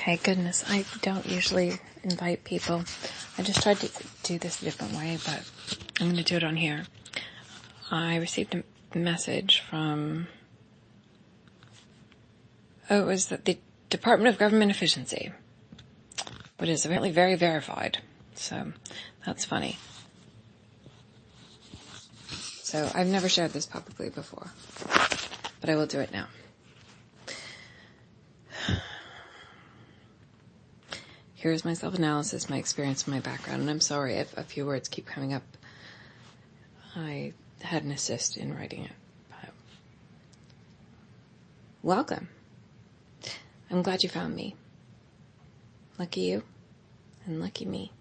Okay, goodness, I don't usually invite people. I just tried to do this a different way, but I'm going to do it on here. I received a message from, it was the Department of Government Efficiency, but it's apparently very verified, so that's funny. So I've never shared this publicly before, but I will do it now. Here's my self-analysis, my experience, my background, and I'm sorry if a few words keep coming up. I had an assist in writing it. But welcome. I'm glad you found me. Lucky you, and lucky me.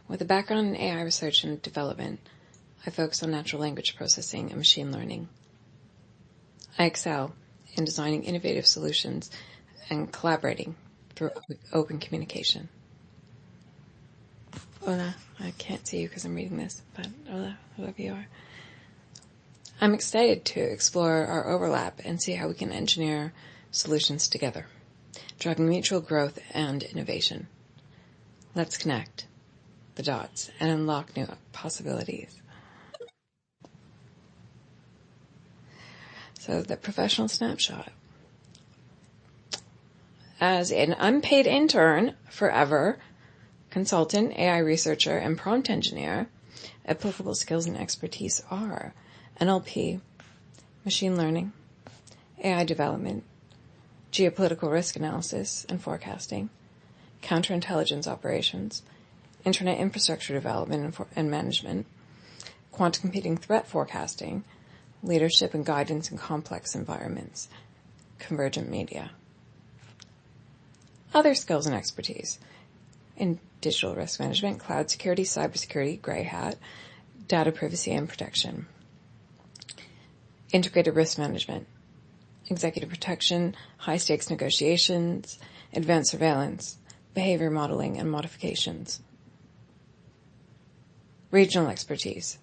With a background in AI research and development, I focus on natural language processing and machine learning. I excel in designing innovative solutions and collaborating through open communication. Hola, I can't see you because I'm reading this, but hola, whoever you are. I'm excited to explore our overlap and see how we can engineer solutions together, driving mutual growth and innovation. Let's connect the dots and unlock new possibilities. So the professional snapshot. As an unpaid intern forever, consultant, AI researcher, and prompt engineer, applicable skills and expertise are NLP, machine learning, AI development, geopolitical risk analysis and forecasting, counterintelligence operations, internet infrastructure development and management, quantum computing threat forecasting, leadership and guidance in complex environments, convergent media. Other skills and expertise in digital risk management, cloud security, cybersecurity, gray hat, data privacy and protection, integrated risk management, executive protection, high stakes negotiations, advanced surveillance, behavior modeling and modifications. Regional expertise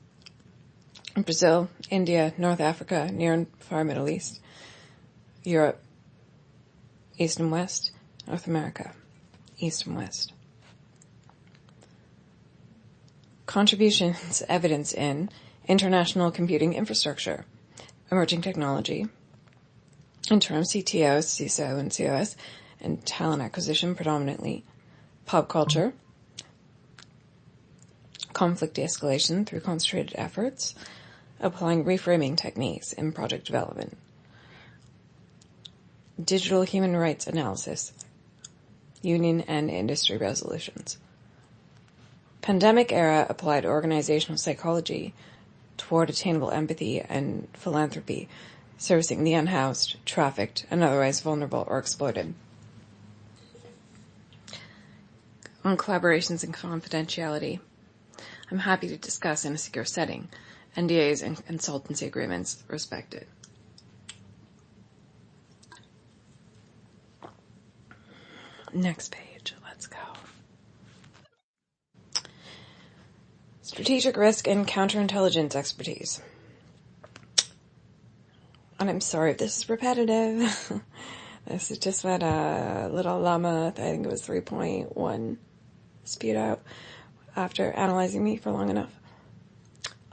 in Brazil, India, North Africa, Near and Far Middle East, Europe, East and West, North America, East and West. Contributions evidence in international computing infrastructure, emerging technology, interim CTO, CISO, and COS, and talent acquisition predominantly, pop culture, conflict de-escalation through concentrated efforts, applying reframing techniques in project development, digital human rights analysis, union and industry resolutions. Pandemic era applied organizational psychology toward attainable empathy and philanthropy, servicing the unhoused, trafficked, and otherwise vulnerable or exploited. On collaborations and confidentiality, I'm happy to discuss in a secure setting, NDAs and consultancy agreements respected. Next page, let's go. Strategic risk and counterintelligence expertise. And I'm sorry if this is repetitive. This is just what Little Llama, I think it was 3.1, spewed out after analyzing me for long enough.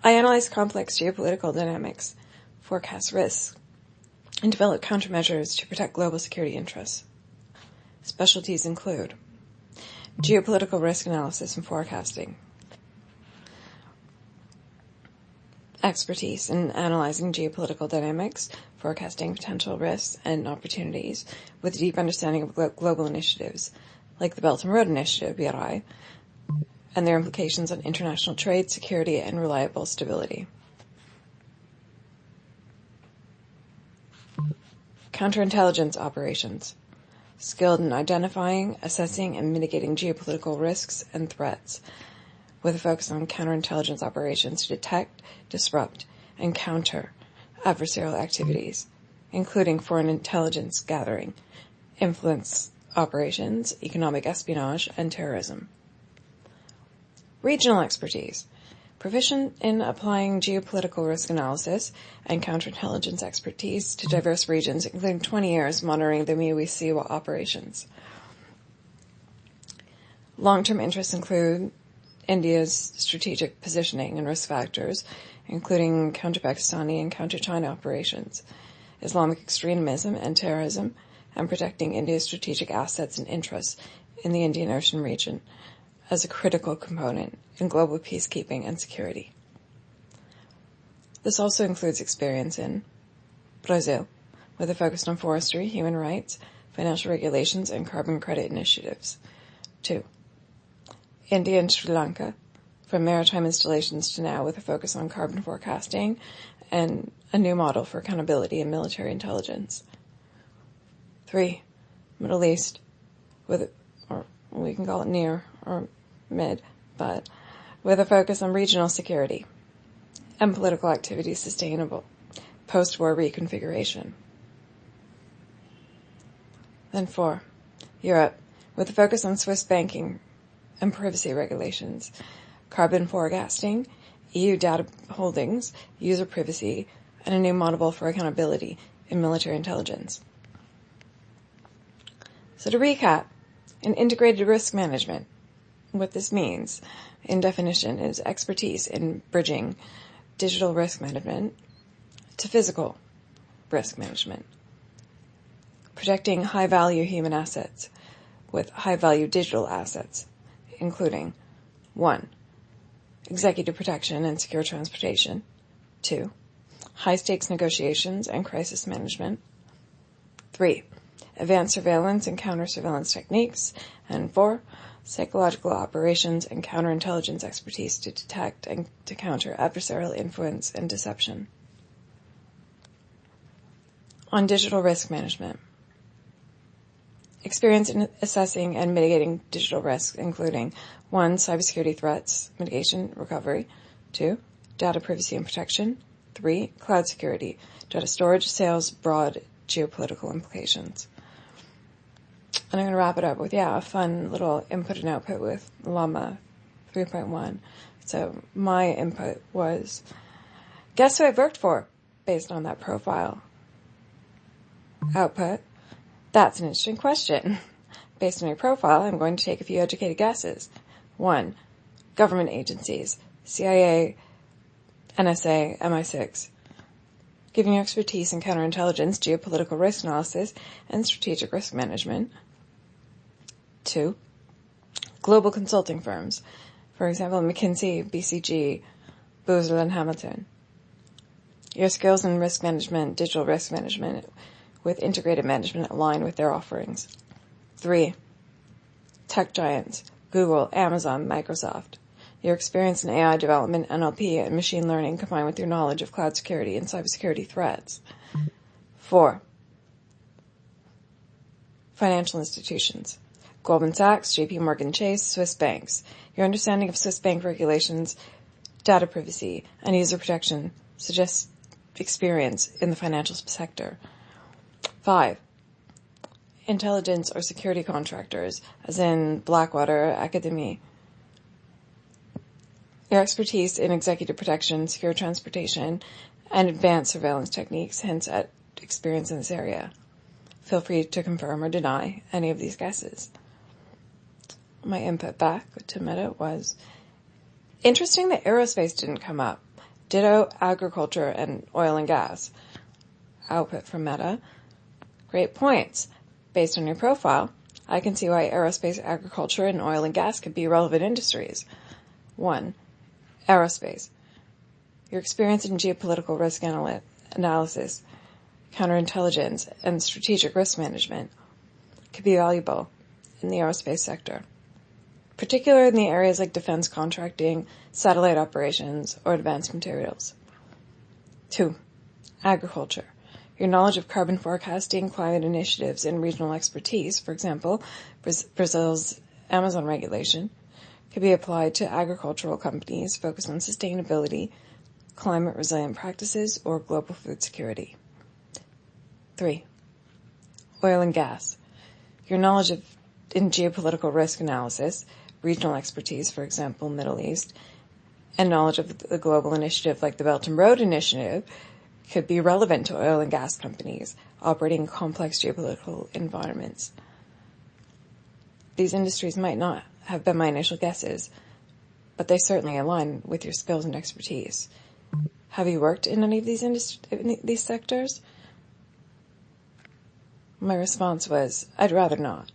I analyze complex geopolitical dynamics, forecast risks, and develop countermeasures to protect global security interests. Specialties include geopolitical risk analysis and forecasting, expertise in analyzing geopolitical dynamics, forecasting potential risks and opportunities with a deep understanding of global initiatives like the Belt and Road Initiative, BRI, and their implications on international trade, security, and reliable stability. Counterintelligence operations. Skilled in identifying, assessing, and mitigating geopolitical risks and threats, with a focus on counterintelligence operations to detect, disrupt, and counter adversarial activities, including foreign intelligence gathering, influence operations, economic espionage, and terrorism. Regional expertise, Proficient in applying geopolitical risk analysis and counterintelligence expertise to diverse regions, including 20 years monitoring the MIWC operations. Long-term interests include India's strategic positioning and risk factors, including counter-Pakistani and counter-China operations, Islamic extremism and terrorism, and protecting India's strategic assets and interests in the Indian Ocean region as a critical component in global peacekeeping and security. This also includes experience in Brazil, with a focus on forestry, human rights, financial regulations, and carbon credit initiatives. 2. India and Sri Lanka, from maritime installations to now, with a focus on carbon forecasting and a new model for accountability and military intelligence. 3. Middle East, or we can call it near or mid, but with a focus on regional security and political activity sustainable, post-war reconfiguration. Then 4. Europe, with a focus on Swiss banking and privacy regulations, carbon forecasting, EU data holdings, user privacy, and a new model for accountability in military intelligence. So to recap, in integrated risk management, what this means, in definition, is expertise in bridging digital risk management to physical risk management, protecting high-value human assets with high-value digital assets, including 1. Executive protection and secure transportation, 2. High-stakes negotiations and crisis management, 3. Advanced surveillance and counter-surveillance techniques, and 4. Psychological operations and counterintelligence expertise to detect and to counter adversarial influence and deception. On digital risk management. Experience in assessing and mitigating digital risks, including 1. Cybersecurity threats, mitigation, recovery, 2. Data privacy and protection, 3. Cloud security, data storage, sales, broad geopolitical implications. And I'm going to wrap it up with, a fun little input and output with Llama 3.1. So my input was, guess who I've worked for based on that profile? Output, that's an interesting question. Based on your profile, I'm going to take a few educated guesses. 1. Government agencies, CIA, NSA, MI6. Giving you expertise in counterintelligence, geopolitical risk analysis, and strategic risk management. 2. Global consulting firms. For example, McKinsey, BCG, Booz Allen Hamilton. Your skills in risk management, digital risk management, with integrated management align with their offerings. 3. Tech giants, Google, Amazon, Microsoft. Your experience in AI development, NLP, and machine learning combined with your knowledge of cloud security and cybersecurity threats. 4. Financial institutions. Goldman Sachs, JP Morgan Chase, Swiss banks. Your understanding of Swiss bank regulations, data privacy, and user protection suggests experience in the financial sector. 5. Intelligence or security contractors, as in Blackwater, Academy. Your expertise in executive protection, secure transportation, and advanced surveillance techniques, hints at experience in this area. Feel free to confirm or deny any of these guesses. My input back to Meta was, interesting that aerospace didn't come up. Ditto agriculture and oil and gas. Output from Meta. Great points. Based on your profile, I can see why aerospace, agriculture, and oil and gas could be relevant industries. 1. Aerospace. Your experience in geopolitical risk analysis, counterintelligence, and strategic risk management could be valuable in the aerospace sector, particularly in the areas like defense contracting, satellite operations, or advanced materials. 2. Agriculture. Your knowledge of carbon forecasting, climate initiatives, and regional expertise, for example, Brazil's Amazon regulation, could be applied to agricultural companies focused on sustainability, climate-resilient practices, or global food security. 3. Oil and gas. Your knowledge in geopolitical risk analysis, regional expertise, for example, Middle East, and knowledge of the global initiative like the Belt and Road Initiative could be relevant to oil and gas companies operating in complex geopolitical environments. These industries might not have been my initial guesses, but they certainly align with your skills and expertise. Have you worked in any of these sectors? My response was, I'd rather not.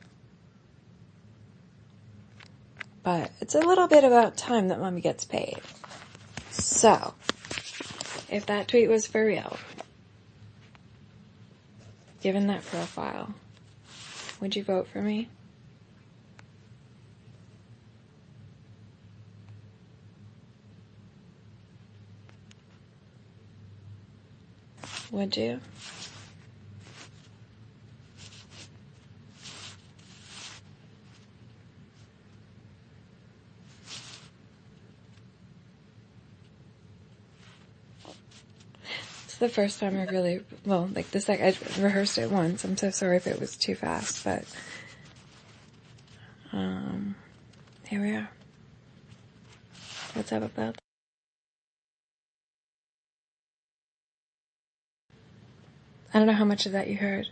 But it's a little bit about time that Mommy gets paid. So, if that tweet was for real, given that profile, would you vote for me? Would you? It's the first time I really, I rehearsed it once. I'm so sorry if it was too fast, but, here we are. What's up about that? I don't know how much of that you heard.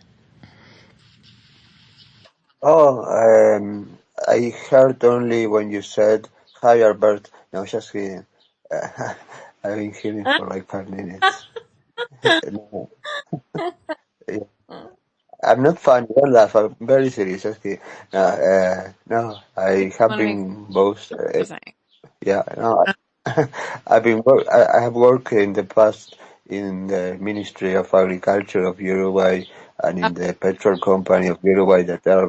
I heard only when you said, "Hi, Albert." No, just kidding. I've been hearing for like 5 minutes. No, yeah. I'm not funny. Don't laugh. I'm very serious. Just kidding. No, I have Want to make been both. saying. Yeah, no, I have worked in the past in the Ministry of Agriculture of Uruguay and in the petrol company of Uruguay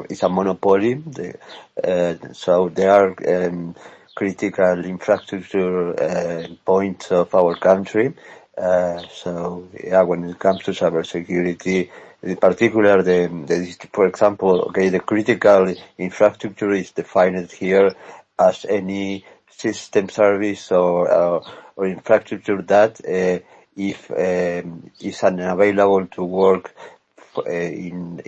is a monopoly. So there are critical infrastructure points of our country. So yeah, when it comes to cybersecurity, in particular for example, okay, the critical infrastructure is defined here as any system service or infrastructure that if is unavailable to work in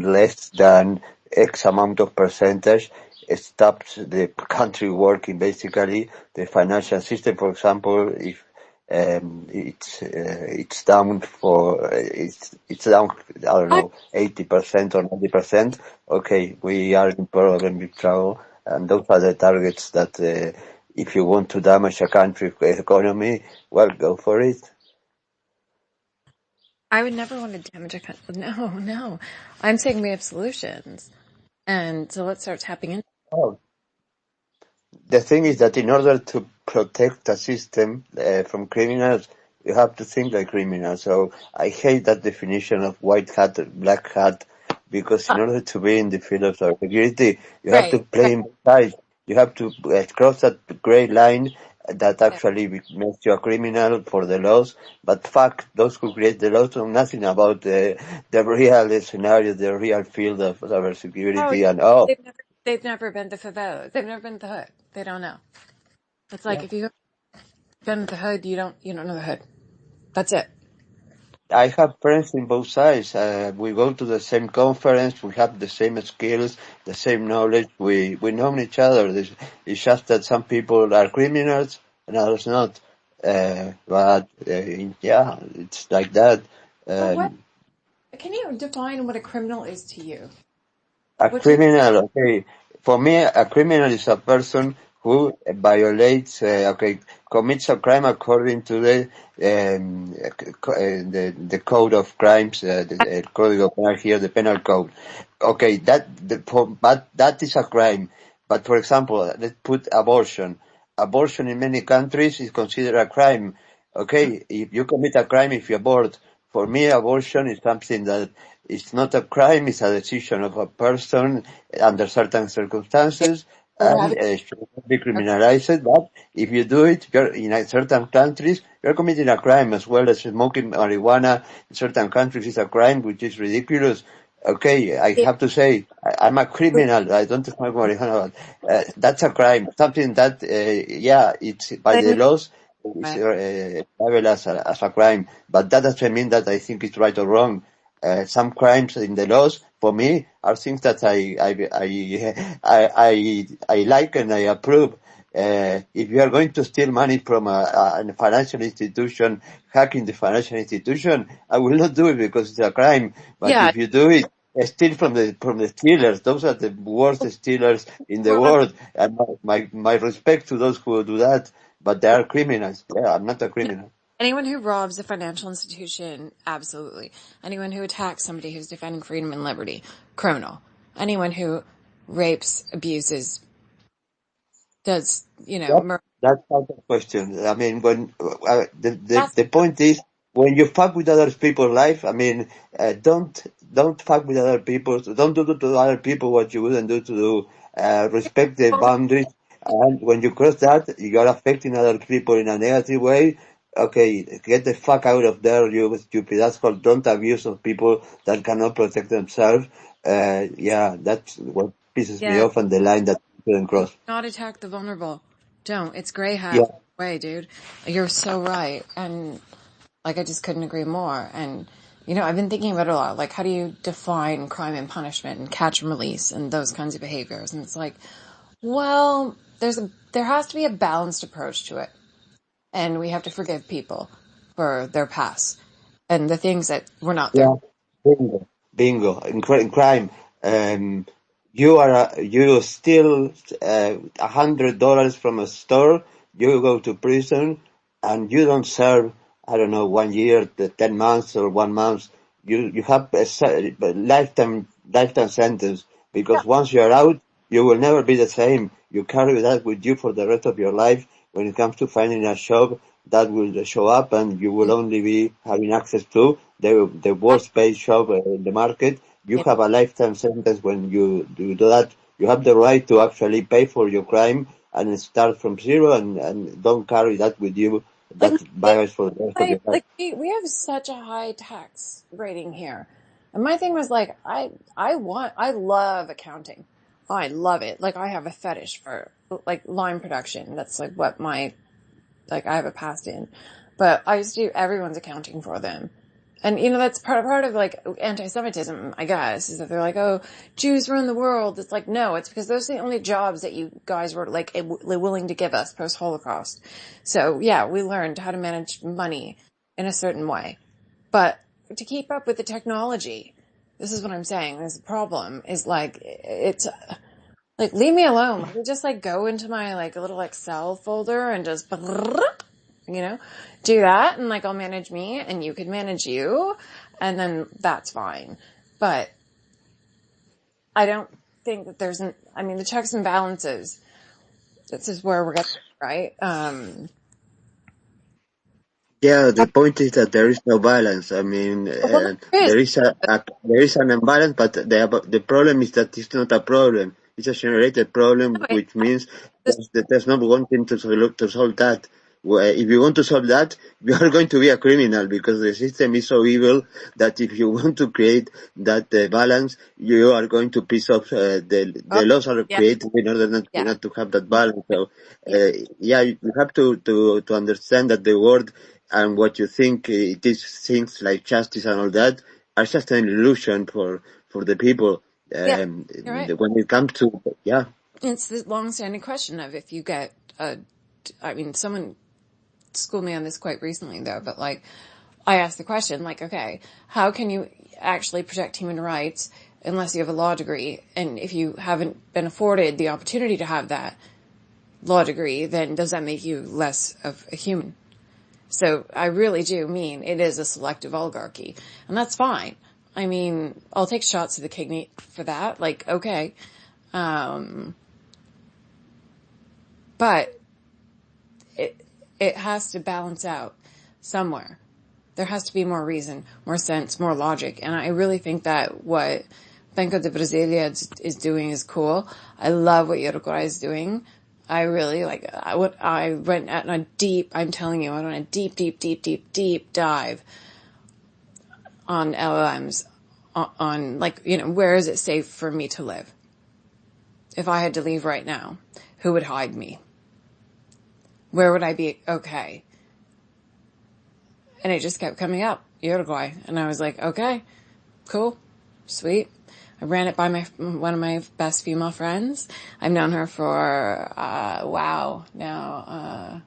less than X amount of percentage, it stops the country working. Basically, the financial system, for example, if it's down it's down, I don't know, 80% or 90%. Okay, we are in problem, with trouble, and those are the targets that if you want to damage a country's economy, well, go for it. I would never want to damage a country. No. I'm saying we have solutions. And so let's start tapping into. Oh. The thing is that in order to protect a system from criminals, you have to think like criminals. So I hate that definition of white hat, black hat, because in order to be in the field of cybersecurity, you have to play in both sides. You have to cross that gray line that actually makes you a criminal for the laws. But fuck, those who create the laws know nothing about the real scenario, the real field of cybersecurity, They've never been to Favela. They've never been to the hood. They don't know. It's like if you've been to the hood, you don't know the hood. That's it. I have friends in both sides. We go to the same conference. We have the same skills, the same knowledge. We know each other. It's just that some people are criminals and others not. But yeah, it's like that. Can you define what a criminal is to you? Criminal, okay. For me, a criminal is a person who violates, commits a crime according to the code of crimes, the Código Penal here, the penal code. Okay, but that is a crime. But for example, let's put abortion. Abortion in many countries is considered a crime. Okay, if you commit a crime, if you abort, for me, abortion is something that it's not a crime, it's a decision of a person under certain circumstances, and should not be criminalized. But if you do it, in certain countries, you're committing a crime, as well as smoking marijuana in certain countries is a crime, which is ridiculous. Okay, I have to say, I'm a criminal. I don't smoke marijuana, but that's a crime. Something that, it's by the laws, it's labeled as a crime. But that doesn't mean that I think it's right or wrong. Some crimes in the laws, for me, are things that I like and I approve. if you are going to steal money from a financial institution, hacking the financial institution, I will not do it because it's a crime. But Yeah. if you do it, steal from the stealers. Those are the worst stealers in the Rob, world. And my respect to those who do that, but they are criminals. Yeah, I'm not a criminal. anyone who robs a financial institution, absolutely. Anyone who attacks somebody who's defending freedom and liberty, criminal. Anyone who rapes, abuses, does, That, murder. that's out of question. I mean, when That's the point is, when you fuck with other people's life, I mean, don't fuck with other people. Don't do to other people what you wouldn't do to do. Respect the boundaries, and when you cross that, you are affecting other people in a negative way. Okay, get the fuck out of there, you stupid asshole. Don't abuse of people that cannot protect themselves. Yeah, that's what pisses me yeah. off, and the line that you shouldn't cross. Not attack the vulnerable. Don't. It's gray hat Yeah. way, dude. You're so right. And like, I just couldn't agree more. And, I've been thinking about it a lot. Like, how do you define crime and punishment and catch and release and those kinds of behaviors? And it's like, well, there has to be a balanced approach to it. And we have to forgive people for their past and the things that were not their. Yeah, bingo, bingo. In crime, you steal $100 from a store, you go to prison, and you don't serve, I don't know, 1 year, 10 months, or 1 month. You have a lifetime sentence, because once you are out, you will never be the same. You carry that with you for the rest of your life. When it comes to finding a job, that will show up, and you will only be having access to the worst paid job in the market. You have a lifetime sentence when you do that. You have the right to actually pay for your crime and start from zero, and don't carry that with you, Like, that baggage for the rest of your life. like we have such a high tax rating here. And my thing was like, I love accounting. I love it. Like, I have a fetish for like line production. That's like what I have a past in, but I used to do everyone's accounting for them. And, that's part of like anti-Semitism, I guess, is that they're like, oh, Jews run the world. It's like, no, it's because those are the only jobs that you guys were like willing to give us post-Holocaust. So yeah, we learned how to manage money in a certain way, but to keep up with the technology, this is what I'm saying. This problem is like, it's like, leave me alone. Let me just like go into my like little Excel folder and just, do that, and like I'll manage me and you can manage you, and then that's fine. But I don't think that the checks and balances, this is where we're getting, right? Yeah, the point is that there is no balance. I mean, Well, there is. there is an imbalance, but the problem is that it's not a problem. It's a generated problem, No, which means that there's not one thing to solve that. If you want to solve that, you are going to be a criminal, because the system is so evil that if you want to create that balance, you are going to piss off the laws are yeah, created in order yeah, not to have that balance. So, yeah, yeah, you have to understand that the world and what you think it is, things like justice and all that, are just an illusion for the people. yeah. You're right. When it comes to, yeah, It's this long-standing question of if you get someone schooled me on this quite recently though, but like, I asked the question, like, okay, how can you actually protect human rights unless you have a law degree? And if you haven't been afforded the opportunity to have that law degree, then does that make you less of a human? So I really do mean it is a selective oligarchy, and that's fine. I mean, I'll take shots to the kidney for that. Like, okay. But it has to balance out somewhere. There has to be more reason, more sense, more logic. And I really think that what Banco de Brasilia is doing is cool. I love what Uruguay is doing. I really like, I went on a deep, I'm telling you, I went on a deep dive on LLMs on like, where is it safe for me to live? If I had to leave right now, who would hide me? Where would I be okay? And it just kept coming up, Uruguay. And I was like, okay, cool, sweet. I ran it by one of my best female friends. I've known her for, I don't know,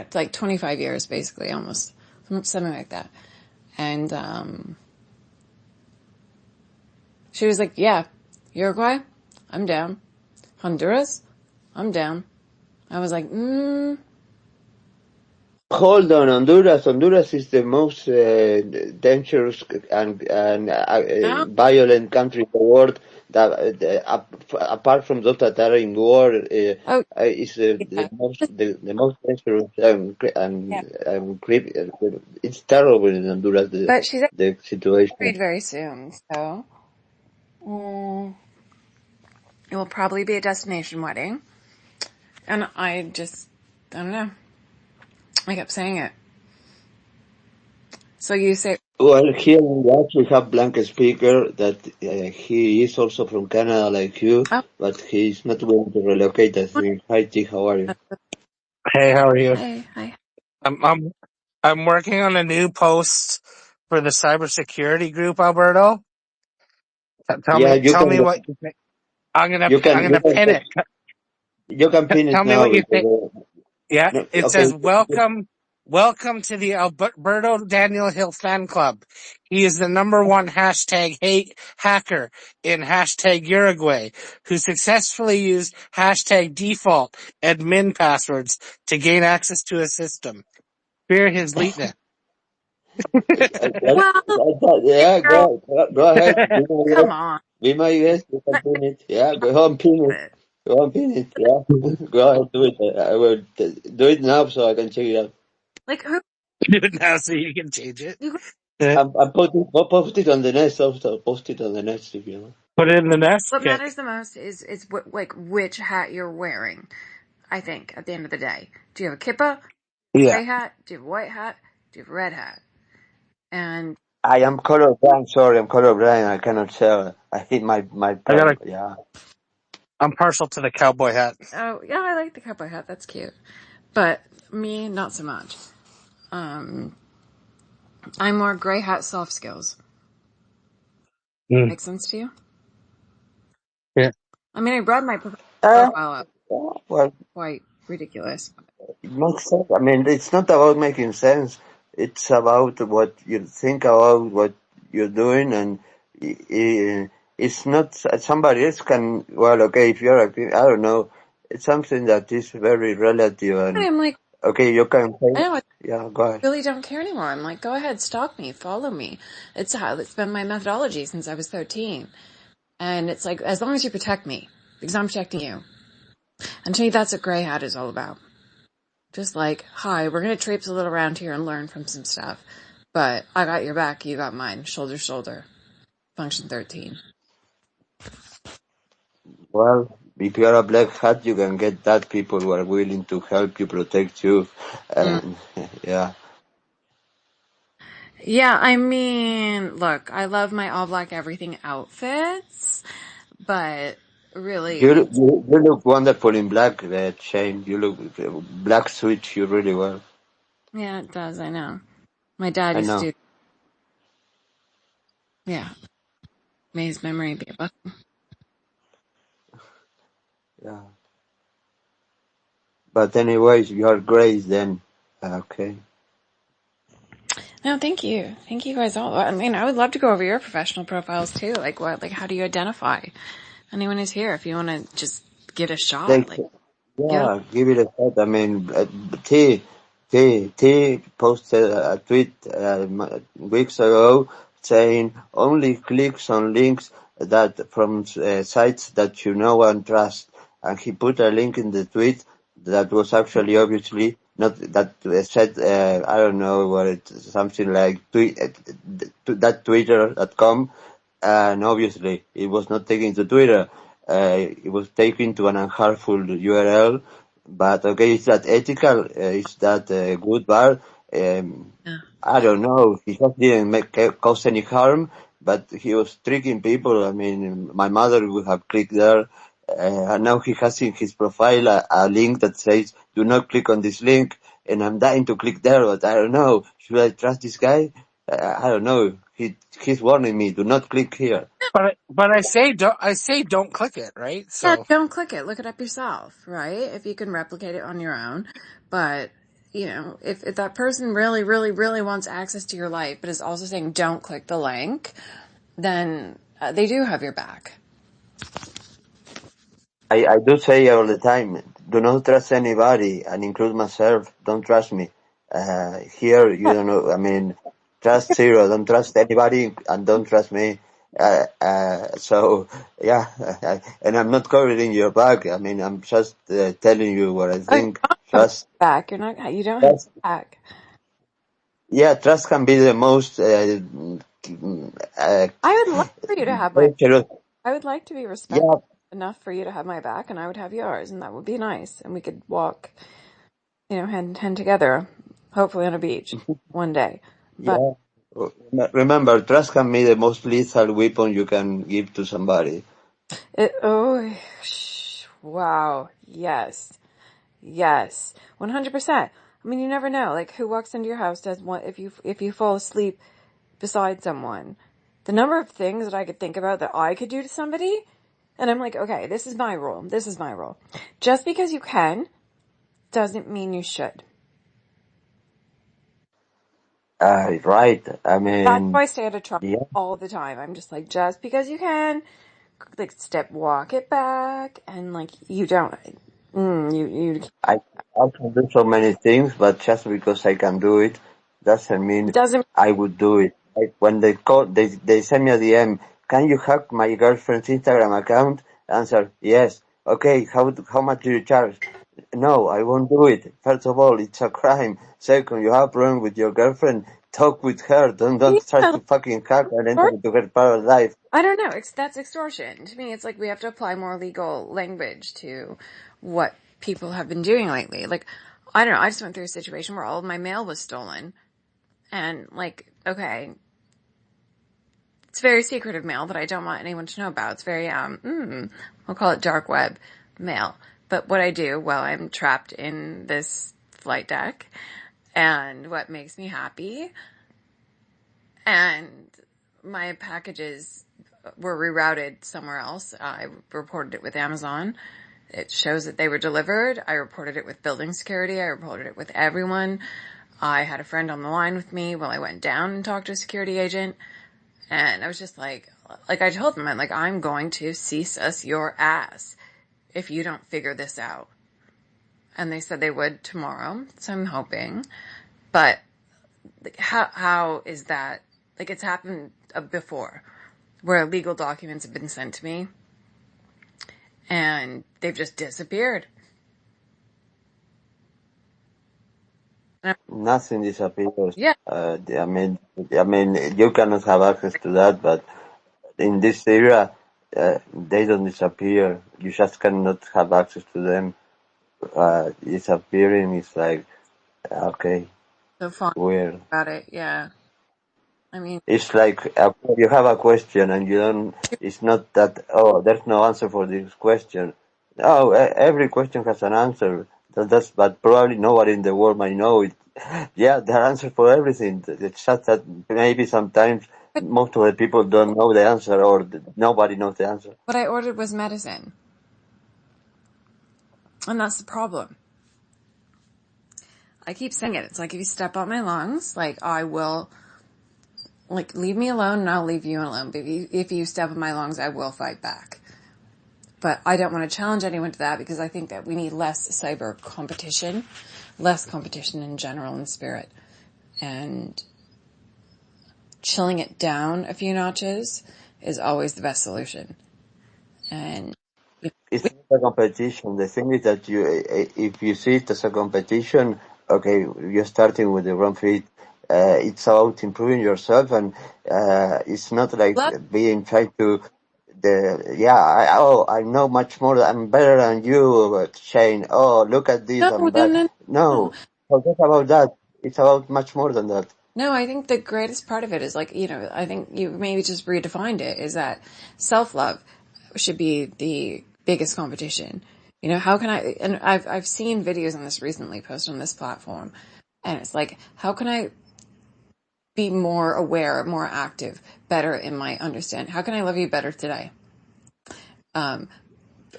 it's like 25 years basically, almost. Something like that. And, she was like, yeah, Uruguay, I'm down. Honduras, I'm down. I was like, Hold on, Honduras. Honduras is the most dangerous and no. violent country in the world. That apart from those that are in war, Oh, is yeah. the most dangerous Yeah. it's terrible in Honduras, But she's the situation. married very soon, so it will probably be a destination wedding. And I don't know. I kept saying it. So you say, Well, here we actually have Blanca Speaker that he is also from Canada like you, oh, but he's not willing to relocate, I think. Hi, T, how are you? Hey, how are you? hi. I'm working on a new post for the cybersecurity group, Alberto. Tell Yeah, me what you think. I'm gonna pin it. you can pin it Tell me now what you think. because Yeah, no, it okay. says welcome to the Alberto Daniel Hill fan club. He is the #1 hacker in #Uruguay, who successfully used #default admin passwords to gain access to a system. Fear his leetness. Well, Yeah, girl, go ahead. come on. Be my guest. You can pin it. Yeah, go on, pin it. Go on, pin it. Yeah, go ahead, do it. I will do it now so I can check it out. Like who? Do it now so you can change it. I'm post it on the next also. Post it on the next if you know. Put it in the nest. What Okay. matters the most is like which hat you're wearing. I think at the end of the day, do you have a kippa? Yeah. Gray hat? Do you have a white hat? Do you have a red hat? And I am colorblind. Sorry, I'm colorblind. I cannot tell. I hit my yeah. I'm partial to the cowboy hat. oh yeah, I like the cowboy hat. That's cute. But me, not so much. I'm more gray hat, soft skills. Makes sense to you? Yeah. I mean, I read my profile up. Well, Quite ridiculous. it makes sense. I mean, it's not about making sense. It's about what you think about what you're doing, and it's not somebody else can. Well, okay, if you're, I don't know, it's something that is very relative, and I'm like, okay, you can say, I know, yeah, go ahead. I really don't care anymore. I'm like, go ahead, stalk me, follow me. It's been my methodology since I was 13. And it's like, as long as you protect me, because I'm protecting you. And to me, that's what gray hat is all about. Just like, hi, we're going to traipse a little around here and learn from some stuff. But I got your back, you got mine, shoulder to shoulder. Function 13. Well, if you're a black hat, you can get that people who are willing to help you, protect you, and yeah. Yeah, I mean, look, I love my all black everything outfits, but really, You look wonderful in black, Shane. You look black suits you really well. yeah, it does, I know. My dad I used know. to do, yeah, may his memory be a buck. Yeah. But anyways, you're great then. Okay. No, thank you. Thank you guys all. I mean, I would love to go over your professional profiles too. Like how do you identify? Anyone is here if you want to just get a shot. Give it a shot. I mean, T posted a tweet weeks ago saying only clicks on links that from sites that you know and trust. And he put a link in the tweet that was actually obviously not that said, I don't know what it's something like that Twitter.com, and obviously it was not taken to Twitter. It was taken to an unharmful URL, but okay, is that ethical? Is that good, bad? I don't know. He just didn't cause any harm, but he was tricking people. I mean, my mother would have clicked there, and now he has in his profile a link that says, "Do not click on this link." and I'm dying to click there, but I don't know. Should I trust this guy? I don't know. He's warning me, do not click here. But I say don't click it, right? Yeah, So don't click it. Look it up yourself, right? If you can replicate it on your own. But, if that person really, really, really wants access to your life, but is also saying don't click the link, then they do have your back. I do say all the time, do not trust anybody, and include myself. Don't trust me. Here, you don't know. I mean, trust zero. Don't trust anybody, and don't trust me. So yeah, and I'm not covering your back. I mean, I'm just telling you what I think. Trust, Back. You don't have trust. back. Yeah, trust can be the most I would like for you to have I would like to be respected enough for you to have my back, and I would have yours, and that would be nice, and we could walk, hand in hand together, hopefully on a beach one day. But yeah. Remember, trust can be the most lethal weapon you can give to somebody. Wow, yes, 100%. I mean, you never know, like, who walks into your house does what if you fall asleep beside someone. The number of things that I could think about that I could do to somebody, and I'm like, okay, this is my rule. Just because you can doesn't mean you should. Right. I mean, That's why I stay out of trouble yeah. all the time. I'm just like, just because you can, like, walk it back, and like, you don't. I can do so many things, but just because I can do it doesn't mean Doesn't. I would do it. Like when they send me a DM, can you hack my girlfriend's Instagram account? Answer, yes. Okay, how much do you charge? No, I won't do it. First of all, it's a crime. Second, you have a problem with your girlfriend. Talk with her. Don't try to fucking hack and enter into her private life. I don't know. That's extortion. To me, it's like we have to apply more legal language to what people have been doing lately. Like, I don't know. I just went through a situation where all of my mail was stolen. And, like, okay, it's very secretive mail that I don't want anyone to know about. It's very, we'll call it dark web mail. But what I do while I'm trapped in this flight deck, and what makes me happy, and my packages were rerouted somewhere else. I reported it with Amazon. It shows that they were delivered. I reported it with building security. I reported it with everyone. I had a friend on the line with me while I went down and talked to a security agent. And I was just like I told them, I'm going to cease your ass if you don't figure this out. And they said they would tomorrow. So I'm hoping. But how is that? Like, it's happened before where legal documents have been sent to me and they've just disappeared. Nothing disappears. Yeah. I mean, you cannot have access to that, but in this era, they don't disappear. You just cannot have access to them. Disappearing is like, okay, So fun weird. about it, yeah. I mean, It's like you have a question and you don't. It's not that. Oh, there's no answer for this question. No, every question has an answer. But probably nobody in the world might know it. Yeah, there are answers for everything. It's just that maybe sometimes most of the people don't know the answer, or nobody knows the answer. what I ordered was medicine. And that's the problem. I keep saying it. It's like, if you step on my lungs, I will, leave me alone and I'll leave you alone. But if you step on my lungs, I will fight back. But I don't want to challenge anyone to that, because I think that we need less cyber competition, less competition in general in spirit, and chilling it down a few notches is always the best solution. And it's not a competition. The thing is that if you see it as a competition, okay, you're starting with the wrong feet. It's about improving yourself, and it's not like being tried to. I know much more. I'm better than you, Shane. Oh, look at this. I'm better. No, forget about that. It's about much more than that. No, I think the greatest part of it is, I think you maybe just redefined it, is that self-love should be the biggest competition. You know, how can I, and I've seen videos on this recently posted on this platform, and it's like, how can I be more aware, more active, better in my understanding? How can I love you better today?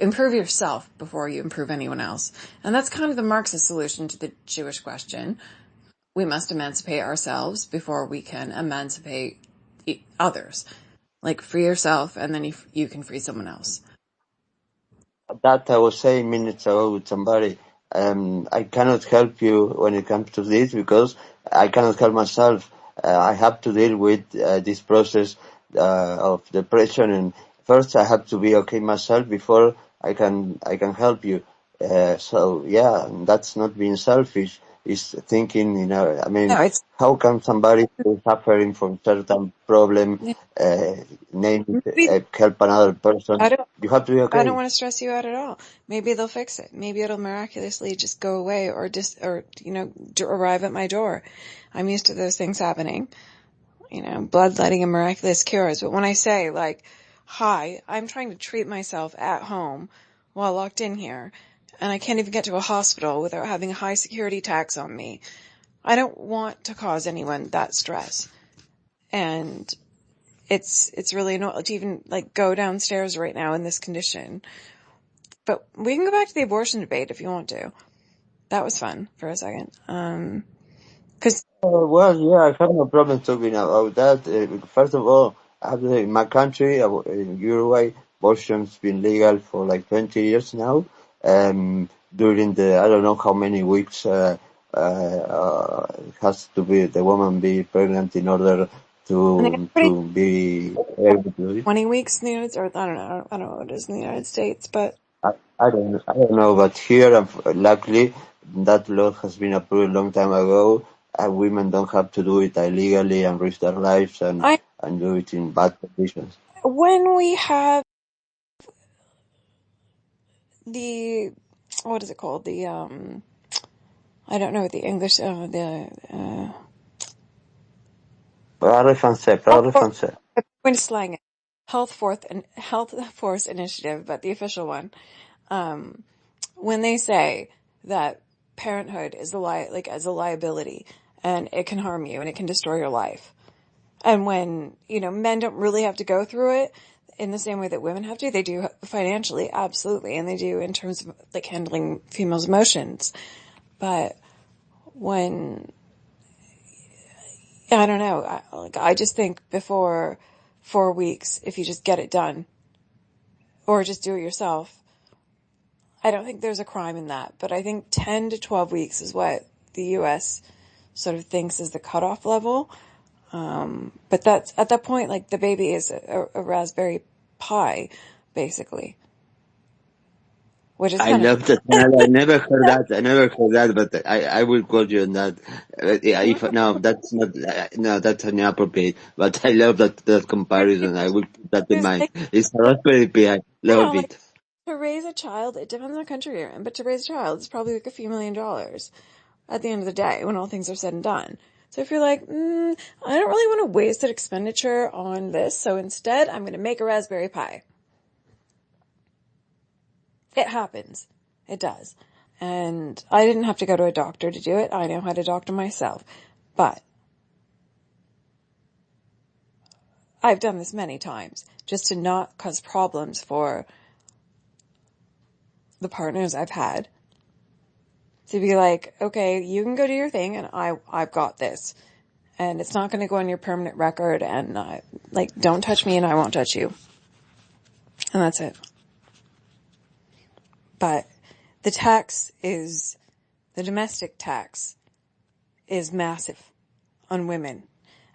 Improve yourself before you improve anyone else. And that's kind of the Marxist solution to the Jewish question. We must emancipate ourselves before we can emancipate others. Like, free yourself, and then you can free someone else. That I was saying minutes ago with somebody. I cannot help you when it comes to this because I cannot help myself. I have to deal with this process of depression, and first I have to be okay myself before I can help you. So yeah, that's not being selfish. It's thinking, you know. I mean, No, it's how can somebody who is suffering from certain problem help another person? You have to be okay. I don't want to stress you out at all. Maybe they'll fix it. Maybe it'll miraculously just go away, or arrive at my door. I'm used to those things happening. You know, bloodletting and miraculous cures. But when I say, like, hi, I'm trying to treat myself at home while locked in here, and I can't even get to a hospital without having a high security tax on me, I don't want to cause anyone that stress. And it's really annoying to even, like, go downstairs right now in this condition. But we can go back to the abortion debate if you want to. That was fun for a second. Well, yeah, I have no problem talking about that. First of all, I have to say, in my country, in Uruguay, abortion's been legal for like 20 years now. During I don't know how many weeks has to be the woman be pregnant in order to be able to do it. 20 weeks in the United States, or I don't know what it is in the United States, but I don't know, but here, luckily, that law has been approved a long time ago. Women don't have to do it illegally and risk their lives and do it in bad conditions. When we have what is it called? I don't know what the English, Parole français. I'm going to slang it. Health Force Initiative, but the official one. When they say that parenthood is as a liability, and it can harm you and it can destroy your life. And when, men don't really have to go through it in the same way that women have to, they do financially, absolutely. And they do in terms of like handling females' emotions. But when, I don't know, I just think before 4 weeks, if you just get it done or just do it yourself, I don't think there's a crime in that. But I think 10 to 12 weeks is what the U.S. sort of thinks is the cutoff level. But that's, at that point, like, the baby is a Raspberry Pi, basically. Which is I love that. I never heard that, but I will quote you on that. That's inappropriate, but I love that comparison. I will put that in mind. It's a Raspberry Pi. Love it. To raise a child, it depends on the country you're in, but to raise a child, it's probably like a few $1 million at the end of the day when all things are said and done. So if you're like, I don't really want to waste that expenditure on this, so instead I'm going to make a Raspberry Pi. It happens. It does. And I didn't have to go to a doctor to do it. I know how to doctor myself. But I've done this many times just to not cause problems for the partners I've had. To be like, okay, you can go do your thing and I've got this. And it's not going to go on your permanent record, and don't touch me and I won't touch you. And that's it. But the domestic tax is massive on women.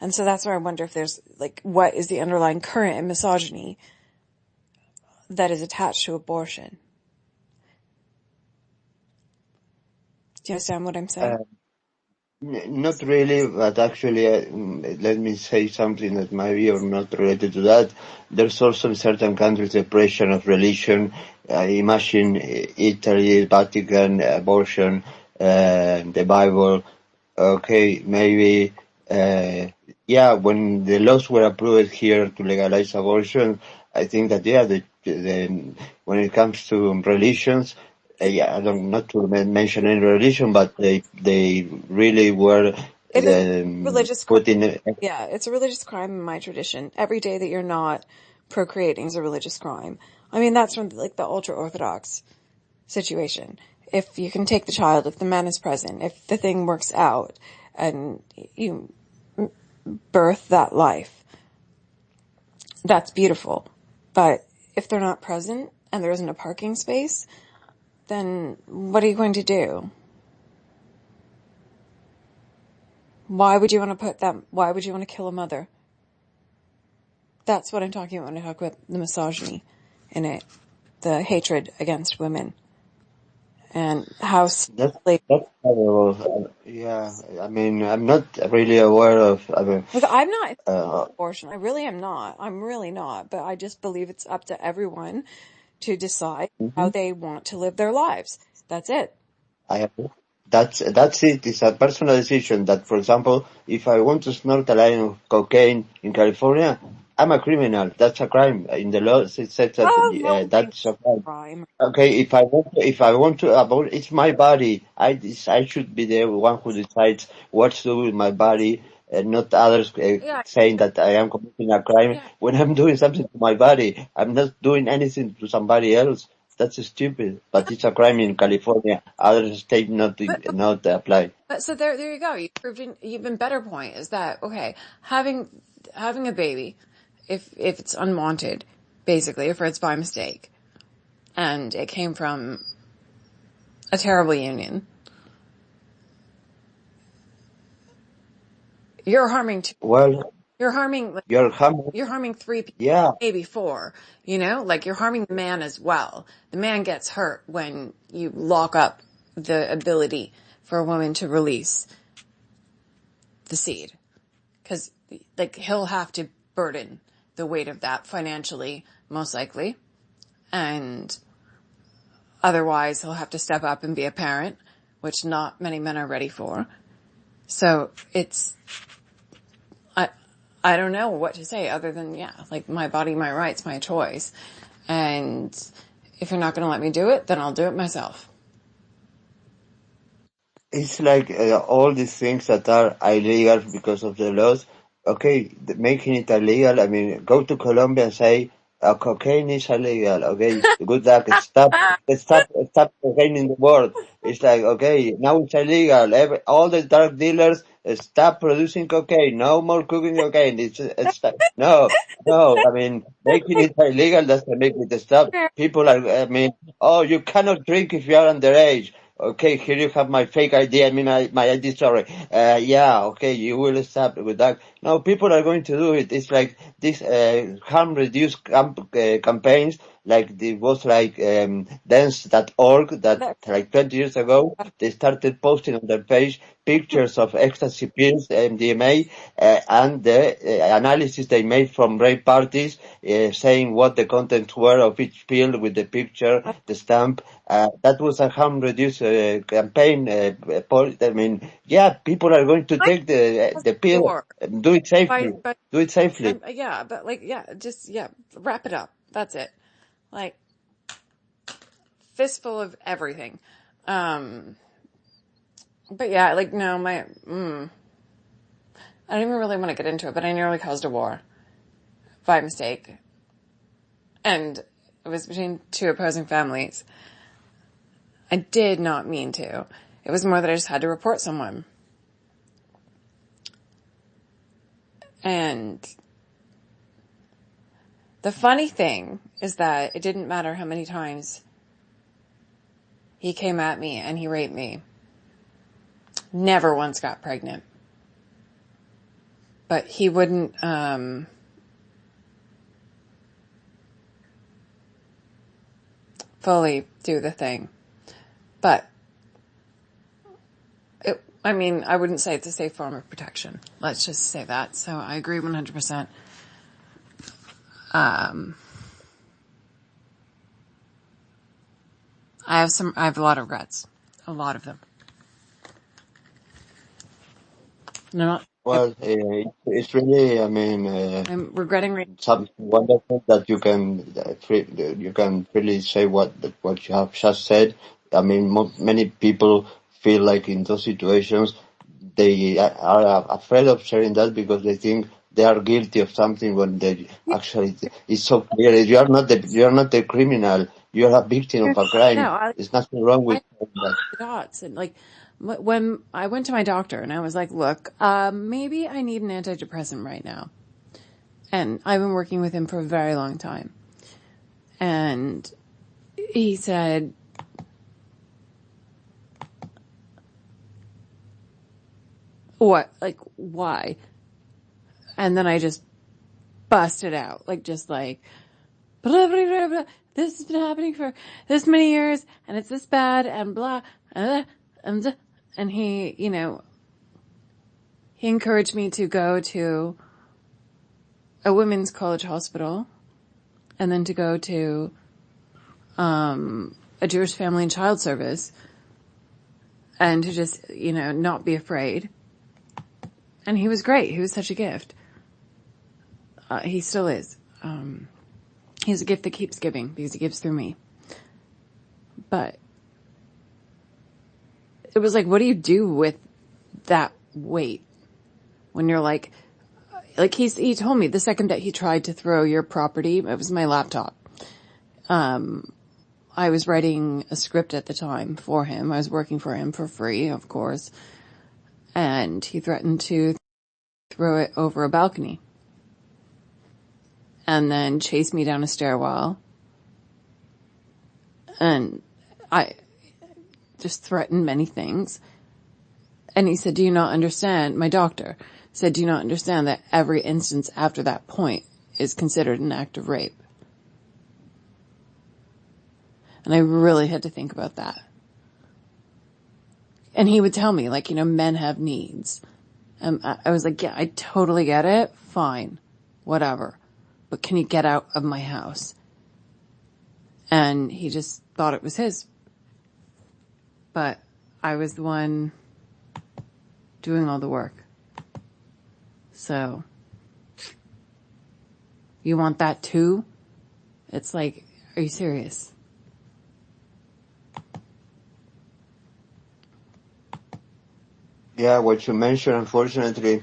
And so that's where I wonder if there's, what is the underlying current in misogyny that is attached to abortion? Do you understand what I'm saying? Not really, but actually, let me say something that might be or not related to that. There's also in certain countries the pressure of religion. Imagine Italy, Vatican, abortion, the Bible. Okay, maybe, when the laws were approved here to legalize abortion, I think that, when it comes to religions, yeah, I don't not to mention any religion, but they really were It is religious crime. put in. Yeah, it's a religious crime in my tradition. Every day that you're not procreating is a religious crime. I mean, that's from like the ultra orthodox situation. If you can take the child, if the man is present, if the thing works out, and you birth that life, that's beautiful. But if they're not present and there isn't a parking space, then what are you going to do? Why would you want to put them? Why would you want to kill a mother? That's what I'm talking about when I talk about the misogyny in it, the hatred against women, and how That's terrible. Yeah, I mean, I'm not really aware of. Look, I'm not abortion. I really am not. I'm really not. But I just believe it's up to everyone to decide how they want to live their lives. That's it. I have. That's it. It's a personal decision. That, for example, if I want to snort a line of cocaine in California, I'm a criminal. That's a crime. In the law, it says that Oh, no, that's a crime. crime. Okay, if I want to abort, it's my body. I should be the one who decides what to do with my body, and not others Yeah, saying that I am committing a crime yeah. when I'm doing something to my body. I'm not doing anything to somebody else. That's stupid, but it's a crime in California. Other states not apply. But so there you go. You proved an even better point is that, okay, having a baby, if it's unwanted, basically, if it's by mistake, and it came from a terrible union, you're harming two. Well, You're harming you're humble. you're harming three people, Yeah, maybe four. You know, like you're harming the man as well. The man gets hurt when you lock up the ability for a woman to release the seed, because like he'll have to burden the weight of that financially, most likely, and otherwise he'll have to step up and be a parent, which not many men are ready for. So it's, I don't know what to say other than, yeah, like my body, my rights, my choice. And if you're not going to let me do it, then I'll do it myself. it's like all these things that are illegal because of the laws. Okay, making it illegal. I mean, go to Colombia and say cocaine is illegal. Okay, good luck. Stop cocaine in the world. It's like, okay, now it's illegal. All the drug dealers stop producing cocaine. No more cooking cocaine. No. I mean, making it illegal doesn't make it stop. People are. I mean, oh, you cannot drink if you are underage. Okay, here you have my fake ID. I mean, my ID. Sorry. Yeah. Okay, you will stop with that. No, people are going to do it. It's like this harm reduce campaigns. Like it was like dance.org that like 20 years ago they started posting on their page pictures of ecstasy pills, MDMA, and the analysis they made from rape parties, saying what the contents were of each pill with the picture, the stamp. That was a harm reduce campaign. I mean, yeah, people are going to take the pill. Do it safely. Do it safely. Yeah, but like, yeah, just, yeah, wrap it up. That's it. Like, fistful of everything. But yeah, like, no, I don't even really want to get into it, but I nearly caused a war by mistake. And it was between two opposing families. I did not mean to. It was more that I just had to report someone. And the funny thing is that it didn't matter how many times he came at me and he raped me. Never once got pregnant. But he wouldn't, fully do the thing. But, I wouldn't say it's a safe form of protection. Let's just say that. So I agree 100%. I have a lot of regrets. A lot of them. No, Well, it's really, I mean, I'm regretting something wonderful that you can really say what you have just said. I mean, many people feel like in those situations they are afraid of sharing that because they think they are guilty of something when they actually it's so clear. You are not the criminal. You are a victim of a crime. No, There's nothing wrong I with that. the dots and like when I went to my doctor and I was like, look, maybe I need an antidepressant right now. And I've been working with him for a very long time. And he said, what? Like, why? And then I just busted out, just like, blah, blah, blah, blah. This has been happening for this many years, and it's this bad, and blah, and he, he encouraged me to go to a women's college hospital, and then to go to a Jewish family and child service, and to just, not be afraid. And he was great. He was such a gift. He still is. He's a gift that keeps giving because he gives through me. But it was like, what do you do with that weight when you're like he told me the second that he tried to throw your property, it was my laptop. I was writing a script at the time for him. I was working for him for free, of course. And he threatened to throw it over a balcony. And then chase me down a stairwell. And I just threatened many things. And he said, do you not understand? My doctor said, do you not understand that every instance after that point is considered an act of rape? And I really had to think about that. And he would tell me, men have needs. And I was like, yeah, I totally get it. Fine. Whatever. But can you get out of my house? And he just thought it was his. But I was the one doing all the work. So, you want that too? It's like, are you serious? Yeah, what you mentioned, unfortunately,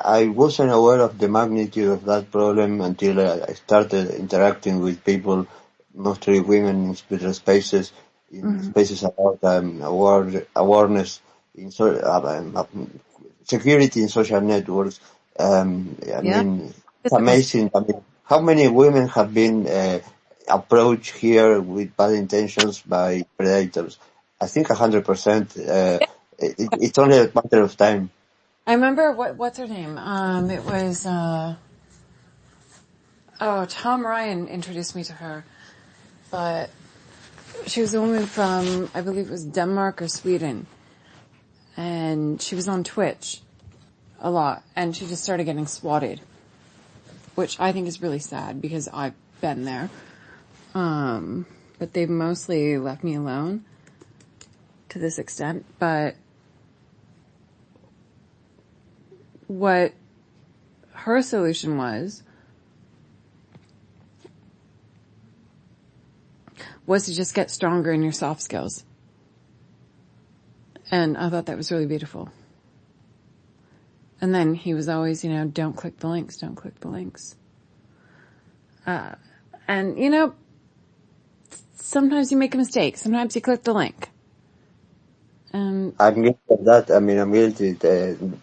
I wasn't aware of the magnitude of that problem until I started interacting with people, mostly women in special spaces, in spaces about awareness, security in social networks. I mean, it's amazing. I mean, how many women have been approached here with bad intentions by predators? I think 100%. It's only a matter of time. I remember what's her name? It was Tom Ryan introduced me to her, but she was a woman from, I believe it was Denmark or Sweden, and she was on Twitch a lot, and she just started getting swatted, which I think is really sad because I've been there. But they've mostly left me alone to this extent, but what her solution was to just get stronger in your soft skills. And I thought that was really beautiful. And then he was always, don't click the links, don't click the links. And, sometimes you make a mistake. Sometimes you click the link. I'm guilty of that. I mean, I'm guilty.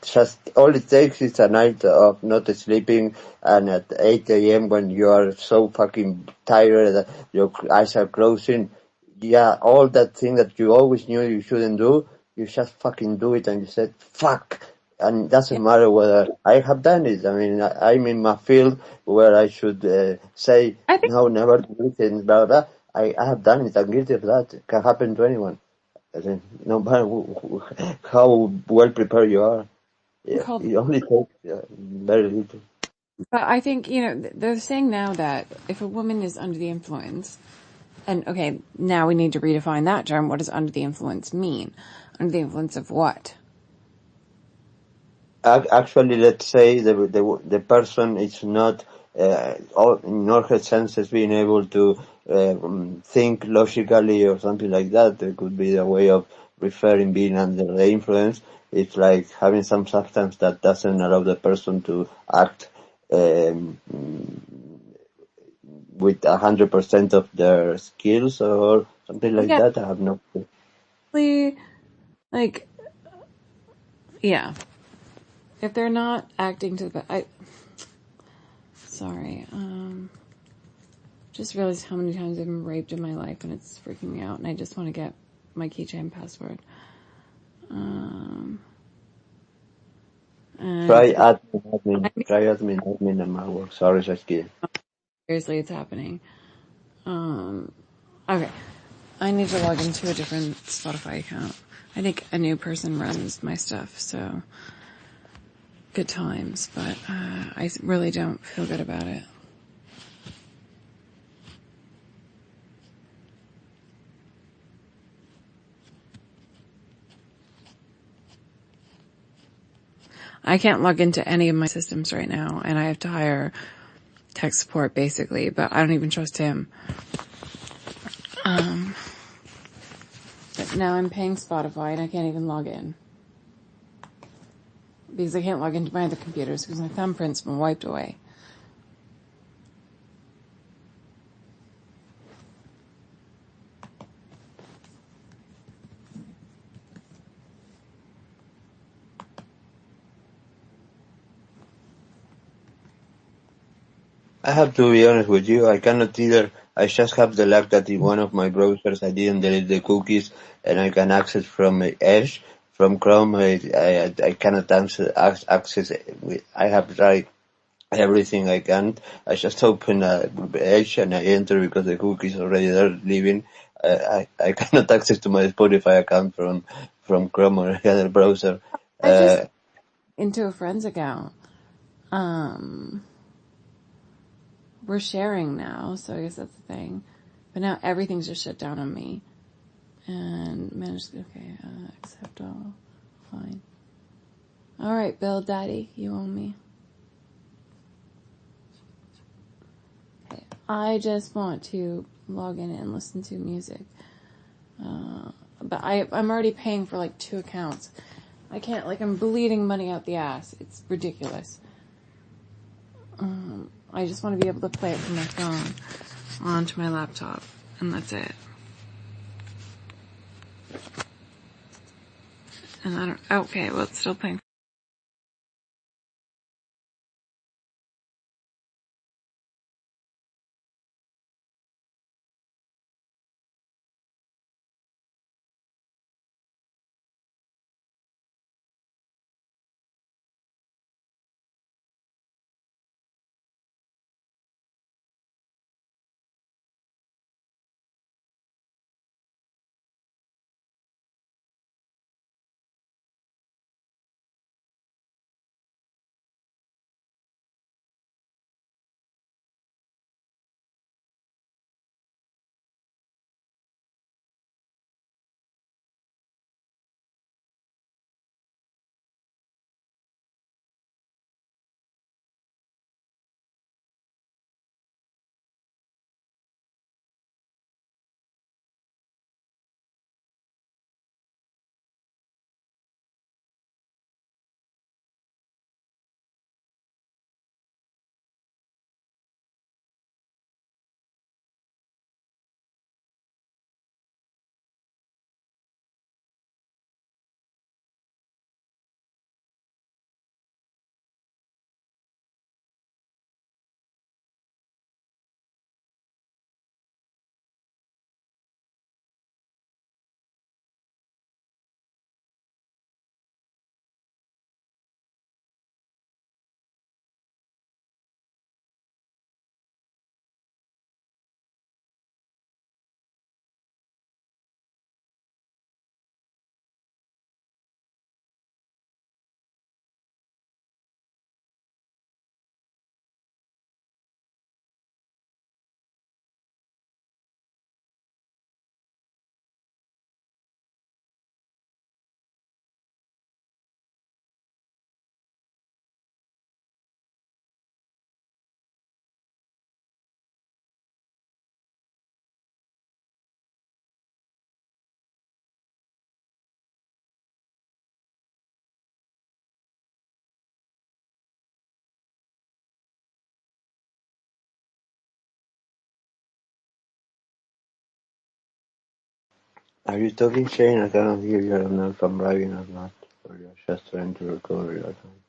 Just all it takes is a night of not sleeping, and at 8 a.m. when you are so fucking tired that your eyes are closing, yeah, all that thing that you always knew you shouldn't do, you just fucking do it, and you said, fuck. And it doesn't matter whether I have done it. I mean, I'm in my field where I should say, no, never do it, and blah, blah, blah. I have done it. I'm guilty of that. It can happen to anyone. No matter how well prepared you are, it only takes very little. But I think, they're saying now that if a woman is under the influence, and okay, now we need to redefine that term. What does under the influence mean? Under the influence of what? Actually, let's say the person is not, in all her senses, being able to think logically or something like that. It could be a way of referring being under the influence. It's like having some substance that doesn't allow the person to act um, with 100% of their skills or something like Yeah, that. I have no clue. like, yeah. If they're not acting to the, sorry, just realized how many times I've been raped in my life and it's freaking me out and I just want to get my keychain password. And Try admin and malware. Sorry, Saskia. seriously, it's happening. Okay. I need to log into a different Spotify account. I think a new person runs my stuff, so good times, but I really don't feel good about it. I can't log into any of my systems right now, and I have to hire tech support basically, but I don't even trust him. But now I'm paying Spotify and I can't even log in. Because I can't log into my other computers because my thumbprint's been wiped away. I have to be honest with you. I cannot either. I just have the luck that in one of my browsers I didn't delete the cookies and I can access from Edge. From Chrome, I cannot access it. I have tried everything I can. I just open Edge and I enter because the cookie is already there living. I cannot access to my Spotify account from Chrome or any other browser. I just Uh, into a friend's account. We're sharing now, so I guess that's the thing. But now everything's just shut down on me. And managed, okay, accept all. Fine. Alright, Bill Daddy, you owe me. Okay, I just want to log in and listen to music. But I'm already paying for like 2 accounts. I can't, like, I'm bleeding money out the ass. It's ridiculous. I just want to be able to play it from my phone onto my laptop, and that's it. And I don't, okay, well, it's still playing. Are you talking, Shane? I cannot hear you. I don't know if I'm driving or not. Or you're just trying to recover your account.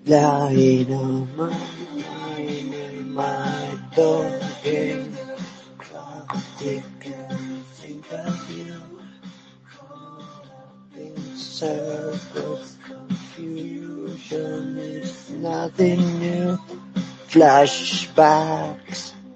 Lying on my door again. Classic, think of you. Caught up in circles, confusion is nothing new. Flashbacks